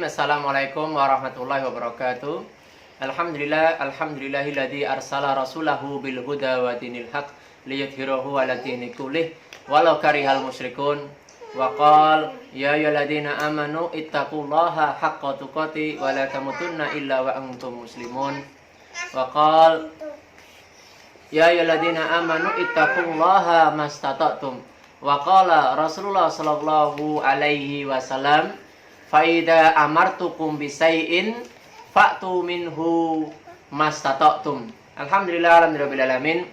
Assalamualaikum warahmatullahi wabarakatuh. Alhamdulillahilladzi arsala rasulahu bil huda wa dinil haq liyudhhirahu 'ala dini kullih walau karihal musyrikun. Wa qala ya ayyuhalladzina amanu ittaqullaha haqqa tuqatih wa la tamutunna illa wa antum muslimun. Wa qala ya ayyuhalladzina amanu ittaqullaha mastata'tum. Wa qala Rasulullah sallallahu alaihi wasallam faida amartukum bisai'in fa'tu minhu mastata'tum. Alhamdulillahirabbil alamin.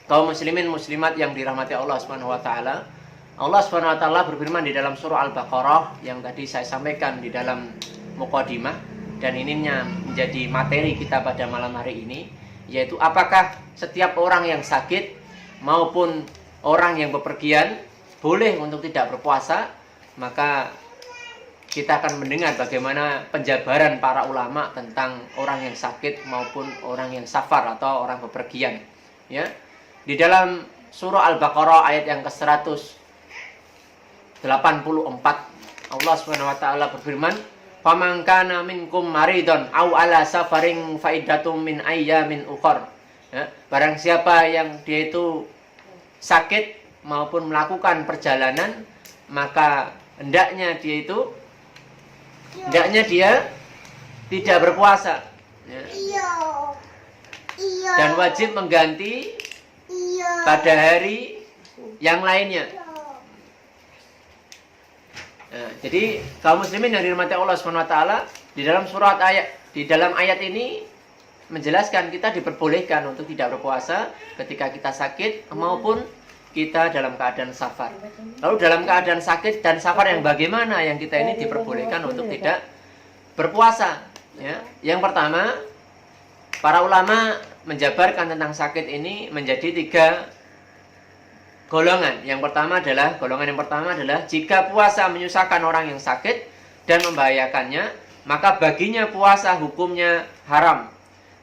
Kaum muslimin muslimat yang dirahmati Allah Subhanahu wa taala. Allah Subhanahu wa taala berfirman di dalam surah Al-Baqarah yang tadi saya sampaikan di dalam muqaddimah, dan ininya menjadi materi kita pada malam hari ini, yaitu apakah setiap orang yang sakit maupun orang yang bepergian boleh untuk tidak berpuasa. Maka kita akan mendengar bagaimana penjabaran para ulama tentang orang yang sakit maupun orang yang safar atau orang bepergian. Ya, di dalam surah Al-Baqarah ayat yang ke-184 Allah Subhanahu wa taala berfirman, "Faman kana minkum maridun aw ala safarin fa iddatum min ayyamin ukhra." Ya, barang siapa yang dia itu sakit maupun melakukan perjalanan, maka hendaknya dia tidak berpuasa, ya. Dan wajib mengganti pada hari yang lainnya. Nah, jadi kaum muslimin yang dirahmati Allah Subhanahu wa taala, di dalam ayat ini menjelaskan kita diperbolehkan untuk tidak berpuasa ketika kita sakit maupun kita dalam keadaan safar. Lalu dalam keadaan sakit dan safar yang bagaimana yang kita ini diperbolehkan untuk tidak berpuasa? Ya. Yang pertama, para ulama menjabarkan tentang sakit ini menjadi 3 golongan. Golongan yang pertama adalah jika puasa menyusahkan orang yang sakit dan membahayakannya, maka baginya puasa hukumnya haram.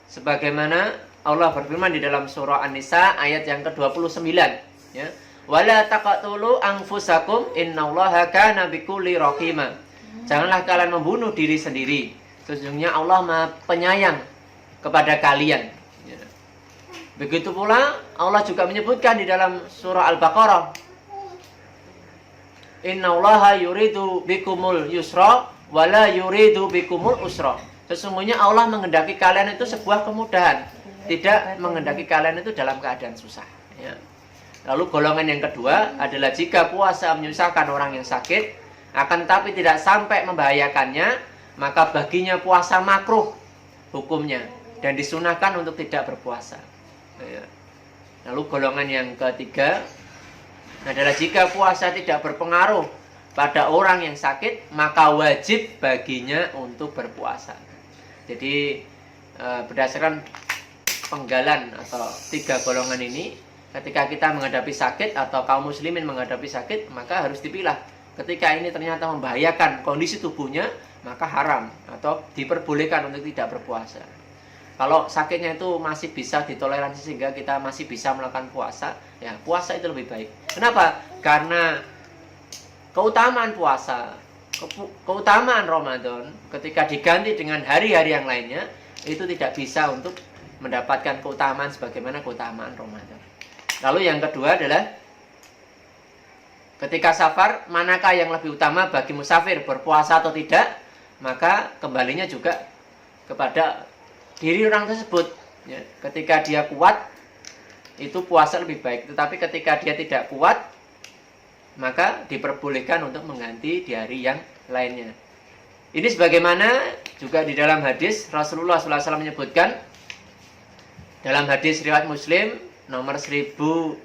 Sebagaimana Allah berfirman di dalam surah An-Nisa ayat yang ke-29. Ya, wala taqatulu anfusakum innallaha kana bikulli raqima. Janganlah kalian membunuh diri sendiri, sesungguhnya Allah Maha Penyayang kepada kalian. Ya. Begitu pula Allah juga menyebutkan di dalam surah Al-Baqarah, innallaha yuridu bikumul yusra wala yuridu bikumul usra. Sesungguhnya Allah menghendaki kalian itu sebuah kemudahan, tidak menghendaki kalian itu dalam keadaan susah. Ya. Lalu golongan yang kedua adalah jika puasa menyusahkan orang yang sakit, akan tetapi tidak sampai membahayakannya, maka baginya puasa makruh hukumnya dan disunahkan untuk tidak berpuasa. Lalu golongan yang ketiga adalah jika puasa tidak berpengaruh pada orang yang sakit, maka wajib baginya untuk berpuasa. Jadi berdasarkan penggalan atau 3 golongan ini, ketika kita menghadapi sakit atau kaum muslimin menghadapi sakit, maka harus dipilah. Ketika ini ternyata membahayakan kondisi tubuhnya, maka haram atau diperbolehkan untuk tidak berpuasa. Kalau sakitnya itu masih bisa ditoleransi sehingga kita masih bisa melakukan puasa, ya puasa itu lebih baik. Kenapa? Karena keutamaan puasa, keutamaan Ramadan ketika diganti dengan hari-hari yang lainnya, itu tidak bisa untuk mendapatkan keutamaan sebagaimana keutamaan Ramadan. Lalu yang kedua adalah ketika safar, manakah yang lebih utama bagi musafir, berpuasa atau tidak? Maka kembalinya juga kepada diri orang tersebut. Ya, ketika dia kuat, itu puasa lebih baik. Tetapi ketika dia tidak kuat, maka diperbolehkan untuk mengganti di hari yang lainnya. Ini sebagaimana juga di dalam hadis Rasulullah SAW menyebutkan, dalam hadis riwayat Muslim nomor 1116,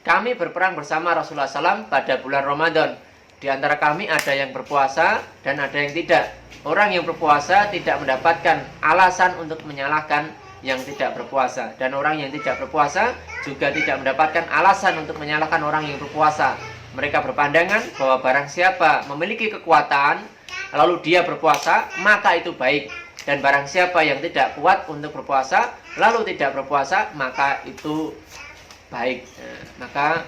kami berperang bersama Rasulullah SAW pada bulan Ramadan. Di antara kami ada yang berpuasa dan ada yang tidak. Orang yang berpuasa tidak mendapatkan alasan untuk menyalahkan yang tidak berpuasa, dan orang yang tidak berpuasa juga tidak mendapatkan alasan untuk menyalahkan orang yang berpuasa. Mereka berpandangan bahwa barang siapa memiliki kekuatan lalu dia berpuasa, maka itu baik. Dan barang siapa yang tidak kuat untuk berpuasa lalu tidak berpuasa, maka itu baik. Nah, maka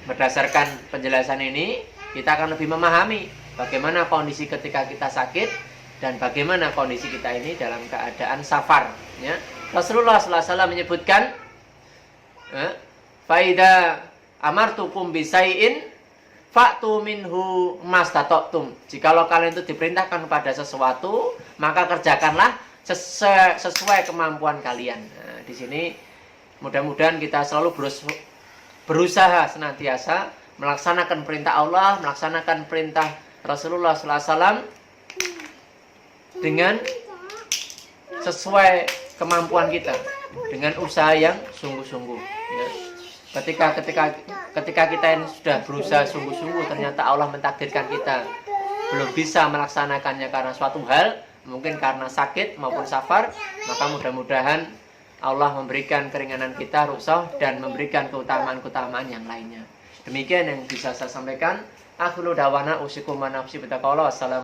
berdasarkan penjelasan ini, kita akan lebih memahami bagaimana kondisi ketika kita sakit dan bagaimana kondisi kita ini dalam keadaan safar. Ya. Rasulullah SAW menyebutkan, faida amartukum bisai'in fa'tu minhu mastata'tum. Jikalau kalian itu diperintahkan pada sesuatu, maka kerjakanlah sesuai kemampuan kalian. Nah, di sini mudah-mudahan kita selalu berusaha senantiasa melaksanakan perintah Allah, melaksanakan perintah Rasulullah SAW dengan sesuai kemampuan kita, dengan usaha yang sungguh-sungguh. Ya. Ketika kita ini sudah berusaha sungguh-sungguh, ternyata Allah mentakdirkan kita belum bisa melaksanakannya karena suatu hal, mungkin karena sakit maupun safar, maka mudah-mudahan Allah memberikan keringanan kita, rukhsah, dan memberikan keutamaan-keutamaan yang lainnya. Demikian yang bisa saya sampaikan. Akhiru dawana usikum wa nafsi bitaqallah.